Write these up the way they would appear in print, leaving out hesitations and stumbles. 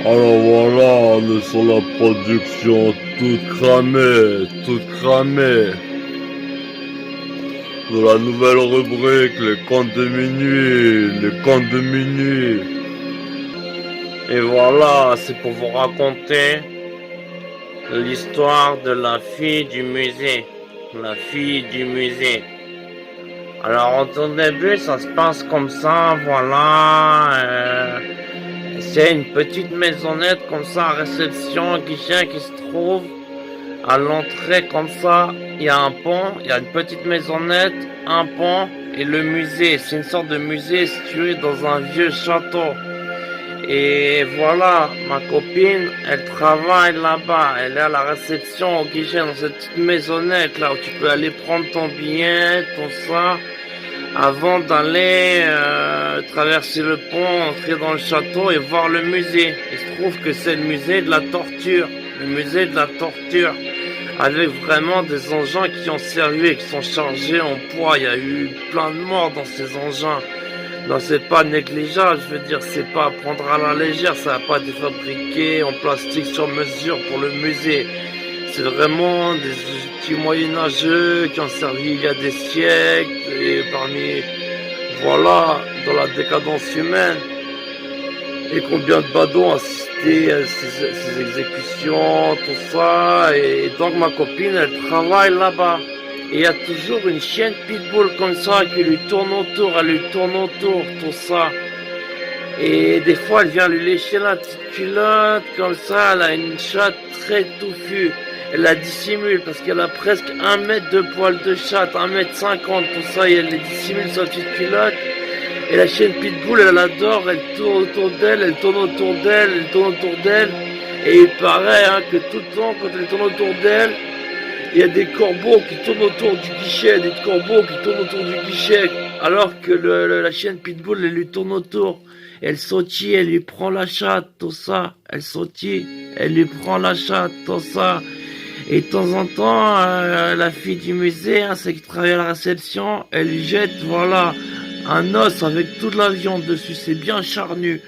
Alors voilà, on est sur la production toute cramée, toute cramée. De la nouvelle rubrique, les contes de minuit, les contes de minuit. Et voilà, c'est pour vous raconter l'histoire de la fille du musée. La fille du musée. Alors au tout début, ça se passe comme ça, voilà. C'est une petite maisonnette comme ça, réception, guichet qui se trouve à l'entrée comme ça. Il y a un pont, il y a une petite maisonnette, un pont et le musée. C'est une sorte de musée situé dans un vieux château. Et voilà, ma copine, elle travaille là-bas. Elle est à la réception au guichet dans cette petite maisonnette là où tu peux aller prendre ton billet, tout ça, avant d'aller traverser le pont, entrer dans le château et voir le musée. Il se trouve que c'est le musée de la torture. Le musée de la torture. Avec vraiment des engins qui ont servi et qui sont chargés en poids. Il y a eu plein de morts dans ces engins. Non, c'est pas négligeable, je veux dire, c'est pas à prendre à la légère, ça n'a pas été fabriqué en plastique sur mesure pour le musée. C'est vraiment des outils moyenâgeux qui ont servi il y a des siècles, et parmi, voilà, dans la décadence humaine. Et combien de badauds ont assisté à ces exécutions, tout ça, et donc ma copine, elle travaille là-bas. Et il y a toujours une chienne pitbull comme ça qui lui tourne autour, elle lui tourne autour, tout ça. Et des fois, elle vient lui lécher la petite culotte, comme ça, elle a une chatte très touffue. Elle la dissimule parce qu'elle a presque 1 mètre de poil de chatte, 1,50 m, tout ça, et elle les dissimule sa petite culotte. Et la chienne pitbull, elle adore, elle tourne autour d'elle, elle tourne autour d'elle, elle tourne autour d'elle. Et il paraît que tout le temps, quand elle tourne autour d'elle, il y a des corbeaux qui tournent autour du guichet, des corbeaux qui tournent autour du guichet, alors que la chienne pitbull, elle lui tourne autour. Elle sautille, elle lui prend la chatte, tout ça. Elle sautille, elle lui prend la chatte, tout ça. Et de temps en temps, la fille du musée, celle qui travaille à la réception, elle lui jette, voilà, un os avec toute la viande dessus, c'est bien charnu.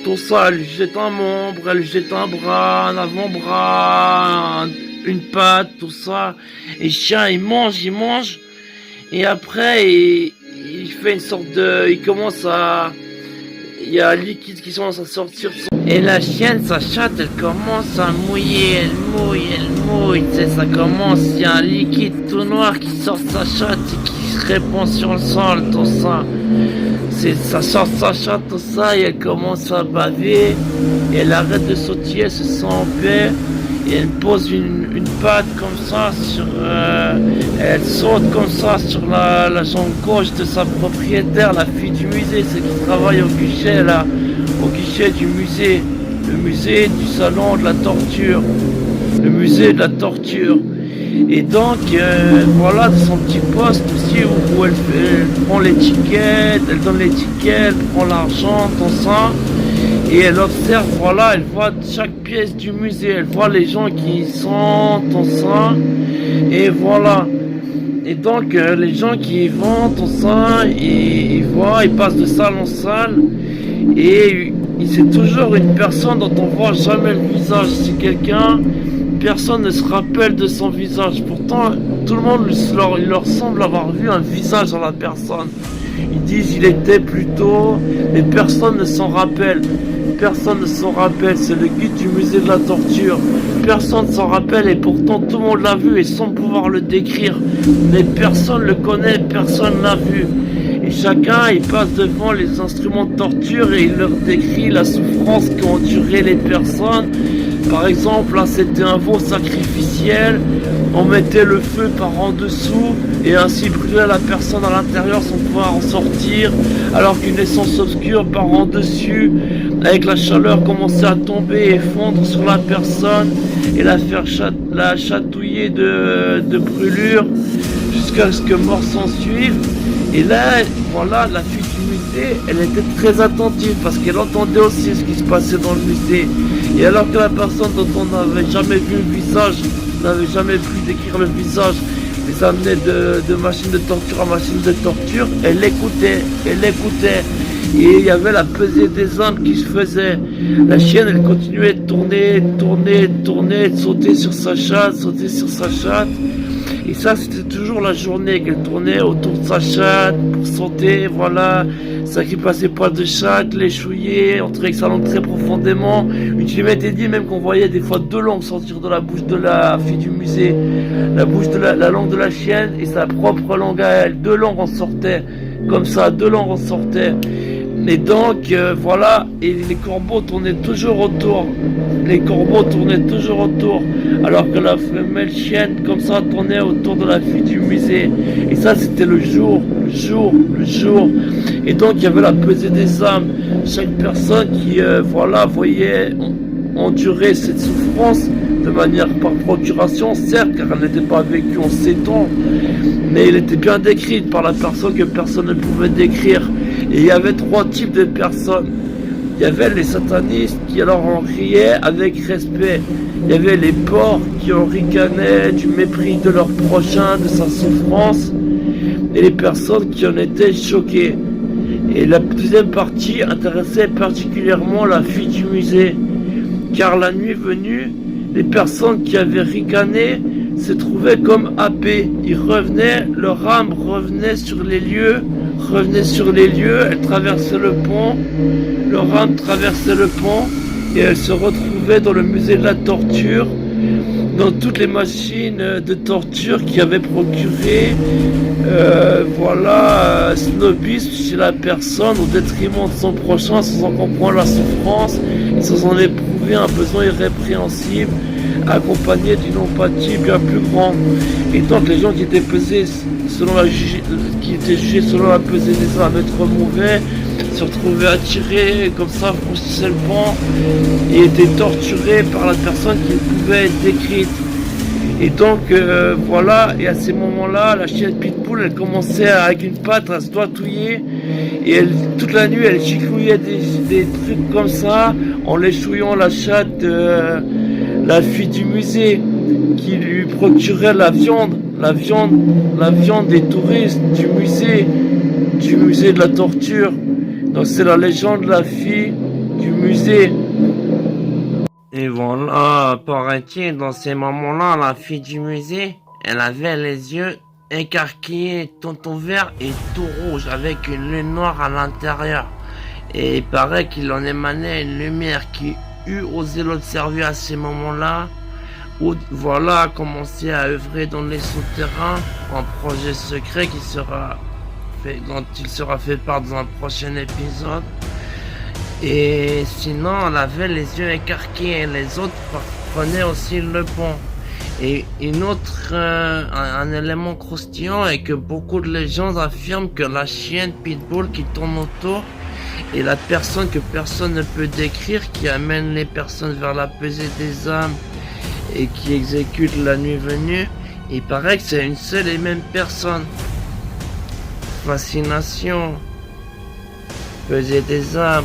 Tout ça, elle lui jette un membre, elle lui jette un bras, un avant-bras, une patte, tout ça. Et le chien, il mange. Et après, il fait une sorte de... Il y a un liquide qui commence à sortir. Et la chienne, sa chatte, elle commence à mouiller. Elle mouille. Tu sais, ça commence, il y a un liquide tout noir qui sort de sa chatte et qui se répand sur le sol, tout ça. Ça sort de sa chatte, tout ça, et elle commence à baver. Et elle arrête de sautiller, elle se sent en paix. Et elle pose une patte comme ça sur... elle saute comme ça sur la jambe gauche de sa propriétaire, la fille du musée, c'est qui travaille au guichet là, au guichet du musée. Le musée du salon de la torture. Le musée de la torture. Et donc, voilà, de son petit poste aussi où elle prend l'étiquette, elle donne l'étiquette, elle prend l'argent, tout ça. Et elle observe, voilà, elle voit chaque pièce du musée, elle voit les gens qui y sont, tout ça. Et voilà. Et donc, les gens qui y vont, tout ça, ils voient, ils passent de salle en salle. Et c'est toujours une personne dont on voit jamais le visage. C'est quelqu'un, personne ne se rappelle de son visage. Pourtant, tout le monde il leur semble avoir vu un visage dans la personne. Ils disent il était plutôt, mais personne ne s'en rappelle. Personne ne s'en rappelle, c'est le guide du musée de la torture. Personne ne s'en rappelle et pourtant tout le monde l'a vu et sans pouvoir le décrire. Mais personne le connaît, personne l'a vu. Et chacun, il passe devant les instruments de torture et il leur décrit la souffrance qu'ont enduré les personnes. Par exemple, là c'était un veau sacrificiel, on mettait le feu par en dessous et ainsi brûlait la personne à l'intérieur sans pouvoir en sortir, alors qu'une essence obscure par en dessus, avec la chaleur commençait à tomber et fondre sur la personne et la faire la chatouiller de brûlure jusqu'à ce que mort s'en suive. Et là, voilà, la fille du musée, elle était très attentive parce qu'elle entendait aussi ce qui se passait dans le musée. Et alors que la personne dont on n'avait jamais vu le visage, n'avait jamais pu décrire le visage, les amenait de machine de torture à machine de torture, elle écoutait. Et il y avait la pesée des âmes qui se faisait. La chienne, elle continuait de tourner, de sauter sur sa chatte, Et ça, c'était toujours la journée qu'elle tournait autour de sa chatte pour sauter, voilà. Ça qui passait pas de chatte, les chouillait, on trouvait que ça langue très profondément. Je m'étais dit même qu'on voyait des fois deux langues sortir de la bouche de la fille du musée. La bouche de la langue de la chienne et sa propre langue à elle. Deux langues en sortaient. Comme ça, deux langues en sortaient. Et donc, voilà, et les corbeaux tournaient toujours autour. Alors que la femelle chienne, comme ça, tournait autour de la fille du musée. Et ça, c'était le jour. Et donc, il y avait la pesée des âmes. Chaque personne qui, voyait endurer cette souffrance de manière par procuration, certes, car elle n'était pas vécue en 7 ans, mais elle était bien décrite par la personne que personne ne pouvait décrire. Et il y avait 3 types de personnes. Il y avait les satanistes qui alors en riaient avec respect. Il y avait les porcs qui en ricanaient du mépris de leur prochain, de sa souffrance. Et les personnes qui en étaient choquées. Et la deuxième partie intéressait particulièrement la fille du musée. Car la nuit venue, les personnes qui avaient ricané se trouvaient comme happées. Ils revenaient, leur âme revenait sur les lieux, elle traversait le pont, leur âme traversait le pont et elle se retrouvait dans le musée de la torture, dans toutes les machines de torture qui avaient procuré snobisme chez la personne au détriment de son prochain, sans en comprendre la souffrance et sans en éprouver un besoin irrépréhensible accompagné d'une empathie bien plus grande. Et donc les gens qui étaient pesés qui étaient jugés selon la pesée des âmes être mauvais se retrouvaient attirés comme ça, franchissaient le pont et étaient torturés par la personne qui pouvait être décrite. Et donc et à ces moments-là, la chienne Pitbull, elle commençait avec une patte à se doitouiller et toute la nuit elle chicouillait des trucs comme ça en léchouillant la chatte de la fille du musée qui lui procurait la viande des touristes du musée de la torture. Donc c'est la légende de la fille du musée. Et voilà, paraît-il, dans ces moments-là, la fille du musée, elle avait les yeux écarquillés, tout ouverts et tout rouge, avec une lune noire à l'intérieur. Et il paraît qu'il en émanait une lumière qui eût osé l'observer à ces moments-là, où voilà, a commencé à œuvrer dans les souterrains, un projet secret qui sera fait, dont il sera fait part dans un prochain épisode. Et sinon, elle avait les yeux écarquillés, les autres prenaient aussi le pont. Et une autre, un élément croustillant est que beaucoup de légendes affirment que la chienne Pitbull qui tourne autour est la personne que personne ne peut décrire, qui amène les personnes vers la pesée des âmes et qui exécute la nuit venue. Il paraît que c'est une seule et même personne. Fascination, pesée des âmes.